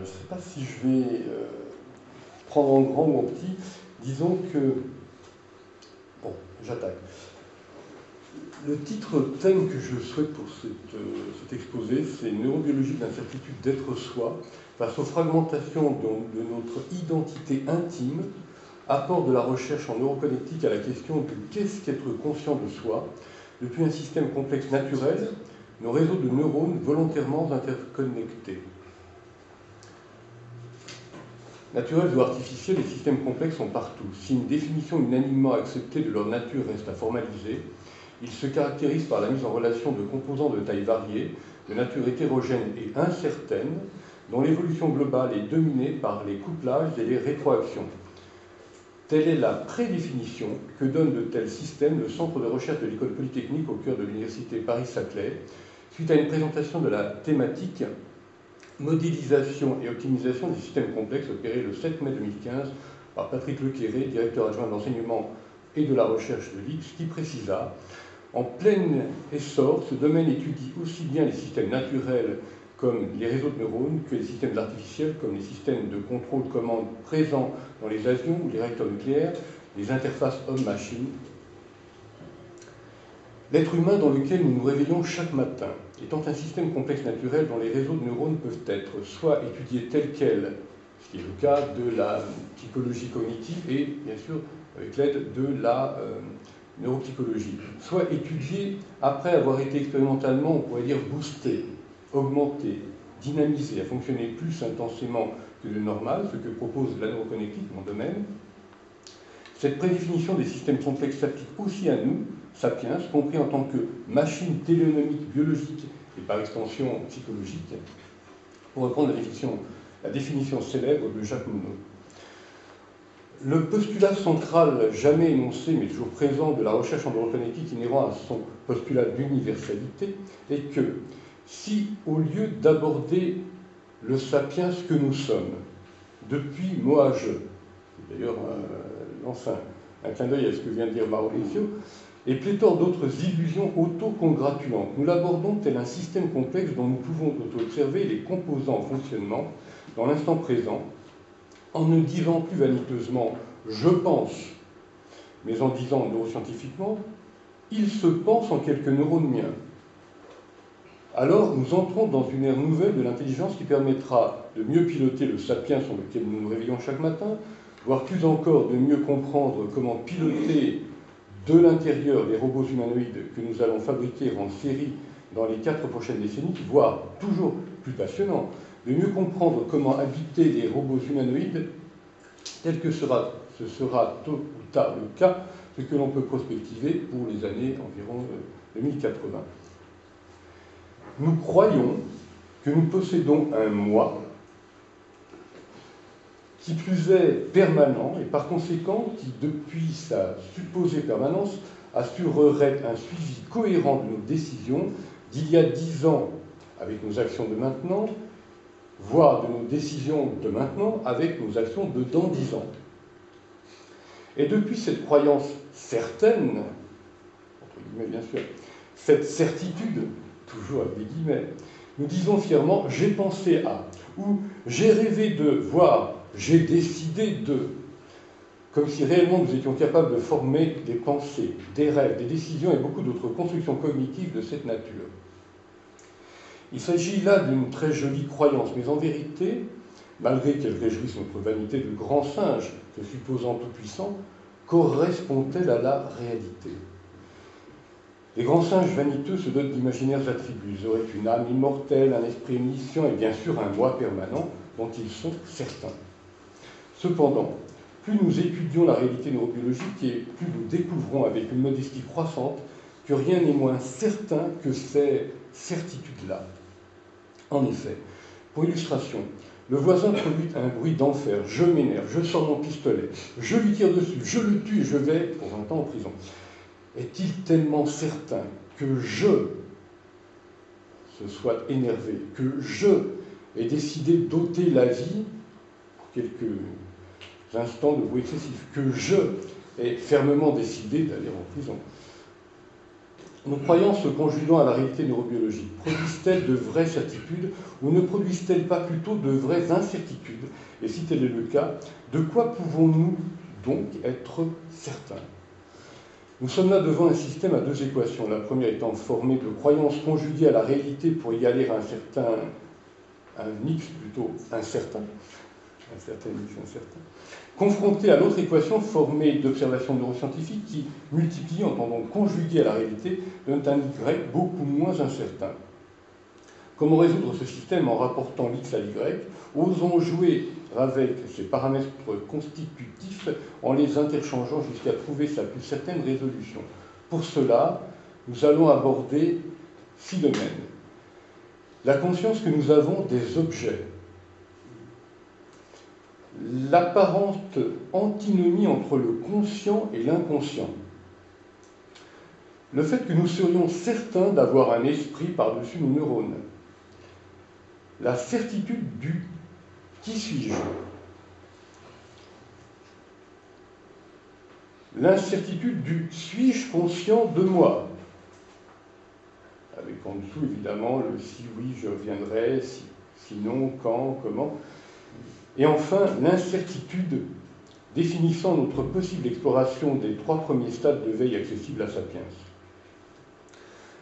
ne sais pas si je vais prendre en grand ou en petit. Disons que... Bon, j'attaque. Le titre thème que je souhaite pour cet exposé, c'est Neurobiologie de l'incertitude d'être soi, face aux fragmentations de notre identité intime, apport de la recherche en neuroconnectique à la question de qu'est-ce qu'être conscient de soi, depuis un système complexe naturel, nos réseaux de neurones volontairement interconnectés. Naturels ou artificiels, les systèmes complexes sont partout. Si une définition unanimement acceptée de leur nature reste à formaliser, ils se caractérisent par la mise en relation de composants de taille variée, de nature hétérogène et incertaine, dont l'évolution globale est dominée par les couplages et les rétroactions. Telle est la prédéfinition que donne de tels systèmes le Centre de recherche de l'École polytechnique au cœur de l'Université Paris-Saclay, suite à une présentation de la thématique modélisation et optimisation des systèmes complexes opérée le 7 mai 2015 par Patrick Lequéré, directeur adjoint de l'enseignement et de la recherche de l'IX, qui précisa: en plein essor, ce domaine étudie aussi bien les systèmes naturels comme les réseaux de neurones que les systèmes artificiels comme les systèmes de contrôle de commande présents dans les avions ou les réacteurs nucléaires, les interfaces homme-machine. L'être humain dans lequel nous nous réveillons chaque matin, étant un système complexe naturel dont les réseaux de neurones peuvent être soit étudiés tels quels, ce qui est le cas de la psychologie cognitive et bien sûr avec l'aide de la neuropsychologie, soit étudiés après avoir été expérimentalement, on pourrait dire, boostés, augmentés, dynamisés, à fonctionner plus intensément que le normal, ce que propose la neuroconnectique, mon domaine. Cette prédéfinition des systèmes complexes s'applique aussi à nous, sapiens, compris en tant que machine télénomique, biologique et par extension psychologique, pour reprendre la définition célèbre de Jacques Monod. Le postulat central, jamais énoncé mais toujours présent, de la recherche en neuroconnectique inhérent à son postulat d'universalité est que si, au lieu d'aborder le sapiens que nous sommes, depuis Moage, d'ailleurs lance un clin d'œil à ce que vient de dire Maurizio, et pléthore d'autres illusions autocongratulantes, nous l'abordons tel un système complexe dont nous pouvons observer les composants en fonctionnement dans l'instant présent, en ne disant plus vaniteusement « je pense », mais en disant neuroscientifiquement « il se pense en quelques neurones miens ». Alors nous entrons dans une ère nouvelle de l'intelligence qui permettra de mieux piloter le sapiens sur lequel nous nous réveillons chaque matin, voire plus encore de mieux comprendre comment piloter de l'intérieur des robots humanoïdes que nous allons fabriquer en série dans les 4 prochaines décennies, voire toujours plus passionnant, de mieux comprendre comment habiter des robots humanoïdes tel que ce sera tôt ou tard le cas, ce que l'on peut prospectiver pour les années environ 2080. Nous croyons que nous possédons un moi qui plus est permanent et par conséquent qui, depuis sa supposée permanence, assurerait un suivi cohérent de nos décisions d'il y a 10 ans avec nos actions de maintenant, voire de nos décisions de maintenant avec nos actions de dans 10 ans. Et depuis cette croyance certaine, entre guillemets bien sûr, cette certitude, toujours avec des guillemets, nous disons fièrement « j'ai pensé à » ou « j'ai rêvé de », voire « j'ai décidé de », comme si réellement nous étions capables de former des pensées, des rêves, des décisions et beaucoup d'autres constructions cognitives de cette nature. Il s'agit là d'une très jolie croyance, mais en vérité, malgré qu'elle réjouisse notre vanité de grand singe, se supposant tout-puissant, correspond-elle à la réalité? Les grands singes vaniteux se dotent d'imaginaires attributs. Ils auraient une âme immortelle, un esprit omniscient et bien sûr un moi permanent dont ils sont certains. Cependant, plus nous étudions la réalité neurobiologique et plus nous découvrons avec une modestie croissante que rien n'est moins certain que ces certitudes-là. En effet, pour illustration, le voisin produit un bruit d'enfer, je m'énerve, je sors mon pistolet, je lui tire dessus, je le tue et je vais pour un temps en prison. Est-il tellement certain que je se soit énervé, que je ai décidé d'ôter la vie pour quelques instants de bruit excessif, que je ai fermement décidé d'aller en prison? Nos croyances se conjuguant à la réalité neurobiologique, produisent-elles de vraies certitudes ou ne produisent-elles pas plutôt de vraies incertitudes? Et si tel est le cas, de quoi pouvons-nous donc être certains? Nous sommes là devant un système à deux équations, la première étant formée de croyances conjuguées à la réalité pour y aller à un X plutôt incertain, confrontée à l'autre équation formée d'observations neuroscientifiques qui, multipliées, entendons conjuguées à la réalité, donnent un Y beaucoup moins incertain. Comment résoudre ce système en rapportant l'X à l'Y? Osons jouer avec ces paramètres constitutifs en les interchangeant jusqu'à trouver sa plus certaine résolution. Pour cela, nous allons aborder 6 domaines. La conscience que nous avons des objets, l'apparente antinomie entre le conscient et l'inconscient, le fait que nous serions certains d'avoir un esprit par-dessus nos neurones, la certitude du « qui suis-je », l'incertitude du « suis-je conscient de moi », avec en dessous évidemment le « si oui, je reviendrai », sinon, quand, comment, et enfin l'incertitude définissant notre possible exploration des 3 premiers stades de veille accessibles à Sapiens.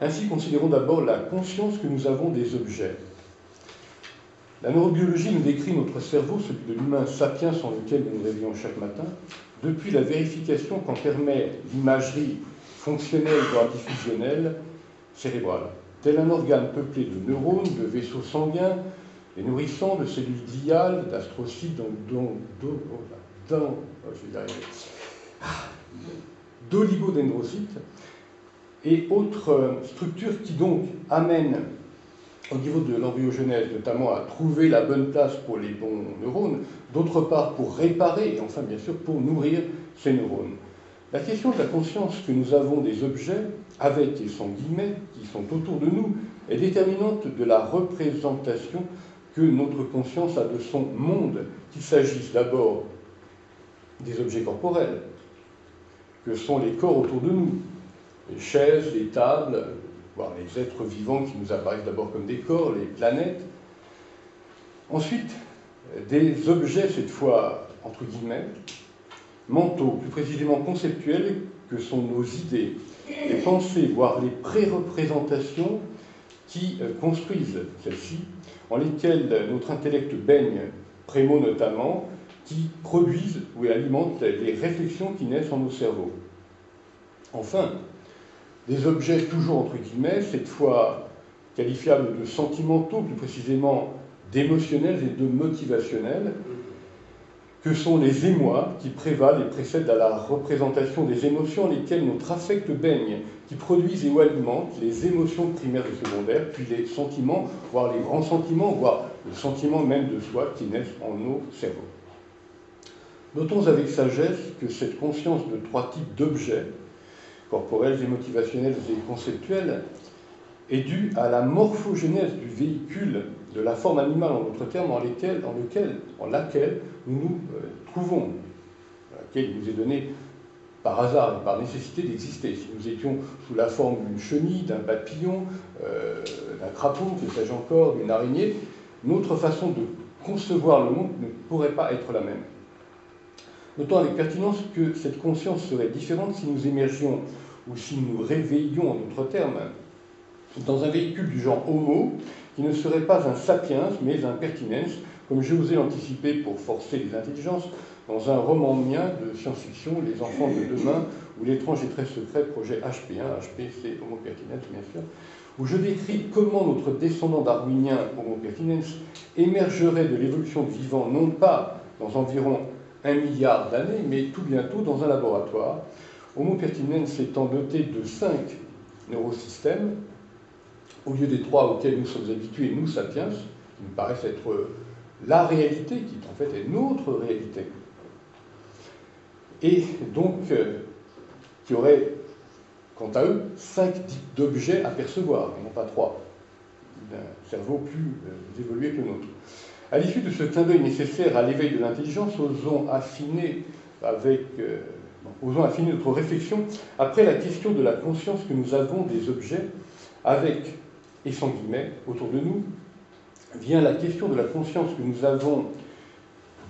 Ainsi, considérons d'abord la conscience que nous avons des objets. La neurobiologie nous décrit notre cerveau, celui de l'humain sapiens en lequel nous nous réveillons chaque matin, depuis la vérification qu'en permet l'imagerie fonctionnelle voire diffusionnelle cérébrale. Tel un organe peuplé de neurones, de vaisseaux sanguins, les nourrissants, de cellules gliales, d'astrocytes, d'oligodendrocytes et autres structures qui donc amènent au niveau de l'embryogenèse, notamment à trouver la bonne place pour les bons neurones, d'autre part pour réparer, et enfin bien sûr pour nourrir ces neurones. La question de la conscience que nous avons des objets, avec et sans guillemets, qui sont autour de nous, est déterminante de la représentation que notre conscience a de son monde, qu'il s'agisse d'abord des objets corporels, que sont les corps autour de nous, les chaises, les tables, voire les êtres vivants qui nous apparaissent d'abord comme des corps, les planètes. Ensuite, des objets, cette fois entre guillemets, mentaux, plus précisément conceptuels, que sont nos idées, les pensées, voire les pré-représentations qui construisent celles-ci, en lesquelles notre intellect baigne, Prémo notamment, qui produisent ou alimentent les réflexions qui naissent en nos cerveaux. Enfin, des objets toujours entre guillemets, cette fois qualifiables de sentimentaux, plus précisément d'émotionnels et de motivationnels, que sont les émois qui prévalent et précèdent à la représentation des émotions lesquelles notre affect baigne, qui produisent et ou alimentent les émotions primaires et secondaires, puis les sentiments, voire les grands sentiments, voire le sentiment même de soi qui naissent en nos cerveaux. Notons avec sagesse que cette conscience de 3 types d'objets, corporels, motivationnels et conceptuels, est due à la morphogenèse du véhicule de la forme animale, en d'autres termes, en laquelle nous nous trouvons, laquelle il nous est donné par hasard et par nécessité d'exister. Si nous étions sous la forme d'une chenille, d'un papillon, d'un crapaud, que sais-je encore, d'une araignée, notre façon de concevoir le monde ne pourrait pas être la même. Notons avec pertinence que cette conscience serait différente si nous émergions ou si nous réveillions, en d'autres termes, dans un véhicule du genre Homo, qui ne serait pas un sapiens, mais un pertinens, comme j'ai osé l'anticiper pour forcer les intelligences, dans un roman mien de science-fiction, Les enfants de demain, ou l'étrange et très secret projet HP1, HP c'est Homo pertinens bien sûr, où je décris comment notre descendant darwinien, Homo pertinens, émergerait de l'évolution du vivant, non pas dans environ 1 milliard d'années, mais tout bientôt dans un laboratoire, Homo pertinens étant doté de 5 neurosystèmes, au lieu des 3 auxquels nous sommes habitués, nous, sapiens, qui nous paraissent être la réalité, qui en fait est notre réalité. Et donc, qui auraient, quant à eux, 5 types d'objets à percevoir, et non pas 3, d'un cerveau plus évolué que le nôtre. À l'issue de ce clin d'œil nécessaire à l'éveil de l'intelligence, osons affiner avec Bon, osons affiner notre réflexion. Après la question de la conscience que nous avons des objets, avec et sans guillemets, autour de nous, vient la question de la conscience que nous avons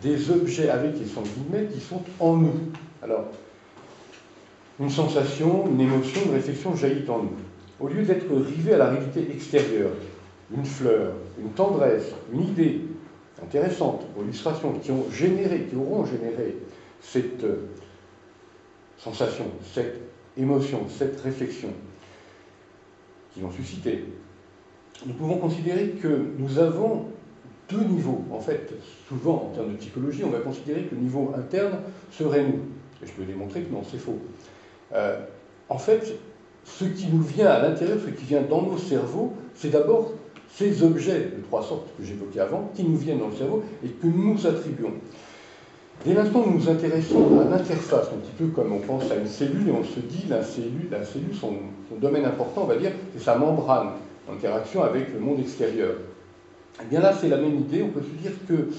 des objets avec et sans guillemets qui sont en nous. Alors, une sensation, une émotion, une réflexion jaillit en nous. Au lieu d'être rivé à la réalité extérieure, une fleur, une tendresse, une idée intéressante pour illustration, qui auront généré cette sensation, cette émotion, cette réflexion, qui l'ont suscité, nous pouvons considérer que nous avons deux niveaux. En fait, souvent, en termes de psychologie, on va considérer que le niveau interne serait nous. Et je peux démontrer que non, c'est faux. En fait, ce qui nous vient à l'intérieur, ce qui vient dans nos cerveaux, c'est d'abord ces objets de trois sortes que j'évoquais avant, qui nous viennent dans le cerveau et que nous nous attribuons. Dès l'instant où nous nous intéressons à l'interface, un petit peu comme on pense à une cellule et on se dit la cellule, son domaine important, on va dire, c'est sa membrane, en interaction avec le monde extérieur. Et bien là, c'est la même idée, on peut se dire que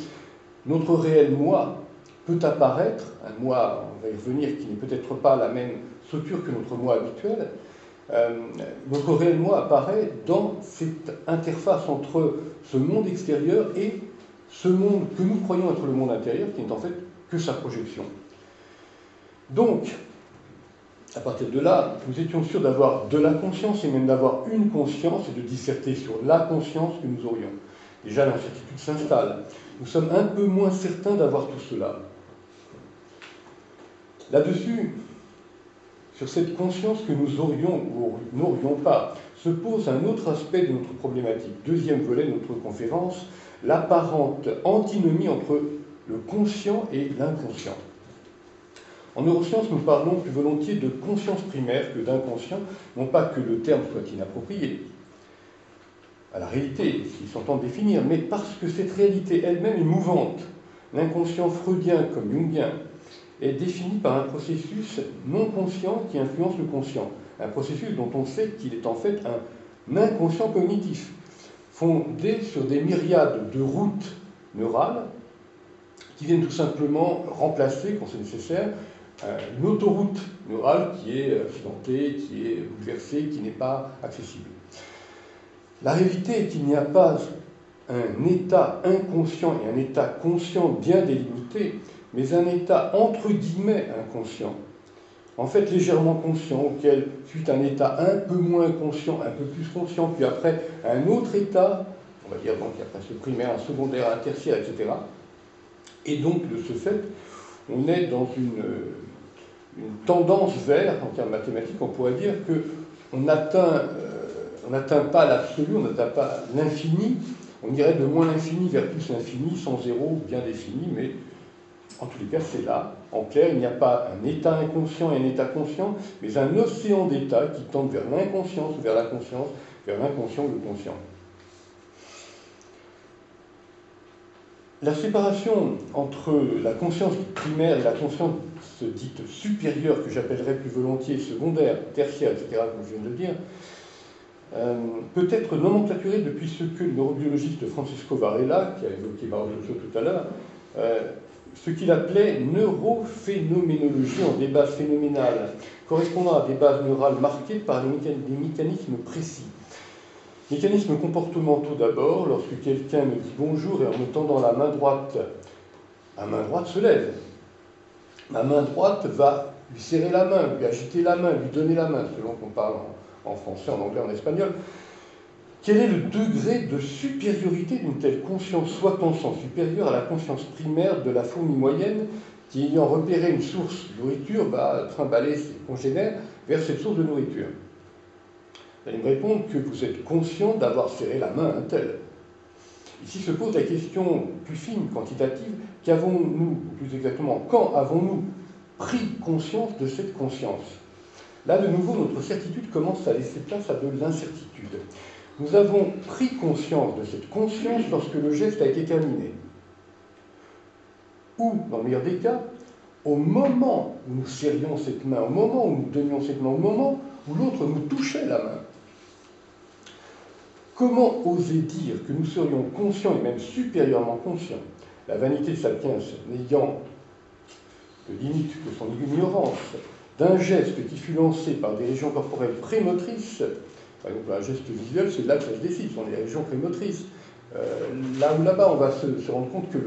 notre réel moi peut apparaître, un moi, on va y revenir, qui n'est peut-être pas la même structure que notre moi habituel. Notre réel moi apparaît dans cette interface entre ce monde extérieur et ce monde que nous croyons être le monde intérieur, qui n'est en fait que sa projection. Donc, à partir de là, nous étions sûrs d'avoir de la conscience et même d'avoir une conscience et de disserter sur la conscience que nous aurions. Déjà, l'incertitude s'installe. Nous sommes un peu moins certains d'avoir tout cela. Là-dessus, sur cette conscience que nous aurions ou n'aurions pas, se pose un autre aspect de notre problématique. Deuxième volet de notre conférence, l'apparente antinomie entre le conscient et l'inconscient. En neurosciences, nous parlons plus volontiers de conscience primaire que d'inconscient, non pas que le terme soit inapproprié à la réalité, s'ils s'entend définir, mais parce que cette réalité elle-même est mouvante. L'inconscient freudien comme jungien est défini par un processus non conscient qui influence le conscient. Un processus dont on sait qu'il est en fait un inconscient cognitif, fondé sur des myriades de routes neurales qui viennent tout simplement remplacer, quand c'est nécessaire, une autoroute neurale qui est accidentée, qui est bouleversée, qui n'est pas accessible. La réalité est qu'il n'y a pas un état inconscient et un état conscient bien délimité, mais un état entre guillemets inconscient, en fait légèrement conscient, auquel suit un état un peu moins conscient, un peu plus conscient, puis après un autre état, on va dire donc après ce primaire, un secondaire, un tertiaire, etc. Et donc de ce fait, on est dans une tendance vers, en termes mathématiques, on pourrait dire qu'on n'atteint pas l'absolu, on n'atteint pas l'infini, on irait de moins l'infini vers plus l'infini, sans zéro bien défini, mais en tous les cas, c'est là. En clair, il n'y a pas un état inconscient et un état conscient, mais un océan d'états qui tendent vers l'inconscience ou vers la conscience, vers l'inconscient ou le conscient. La séparation entre la conscience primaire et la conscience dite supérieure, que j'appellerais plus volontiers secondaire, tertiaire, etc., comme je viens de le dire, peut être nomenclaturée depuis ce que le neurobiologiste Francisco Varela, qui a évoqué Barosso tout à l'heure, ce qu'il appelait neurophénoménologie en des bases phénoménales, correspondant à des bases neurales marquées par des mécanismes précis. Mécanismes comportementaux d'abord, lorsque quelqu'un me dit bonjour et en me tendant la main droite, ma main droite se lève. Ma main droite va lui serrer la main, lui agiter la main, lui donner la main, selon qu'on parle en français, en anglais, en espagnol. Quel est le degré de supériorité d'une telle conscience, soit-on sens supérieur à la conscience primaire de la fourmi moyenne qui, ayant repéré une source de nourriture, va trimballer ses congénères vers cette source de nourriture? Vous allez me répondre que vous êtes conscient d'avoir serré la main à un tel. Ici se pose la question plus fine, quantitative, qu'avons-nous, ou plus exactement, quand avons-nous pris conscience de cette conscience? Là, de nouveau, notre certitude commence à laisser place à de l'incertitude. Nous avons pris conscience de cette conscience lorsque le geste a été terminé. Ou, dans le meilleur des cas, au moment où nous serrions cette main, au moment où nous donnions cette main, au moment où l'autre nous touchait la main. Comment oser dire que nous serions conscients et même supérieurement conscients, la vanité de Sapiens n'ayant limite que son ignorance d'un geste qui fut lancé par des régions corporelles prémotrices. Par exemple, un geste visuel, c'est là que ça se décide, ce sont les régions prémotrices. Là ou là-bas, on va se rendre compte que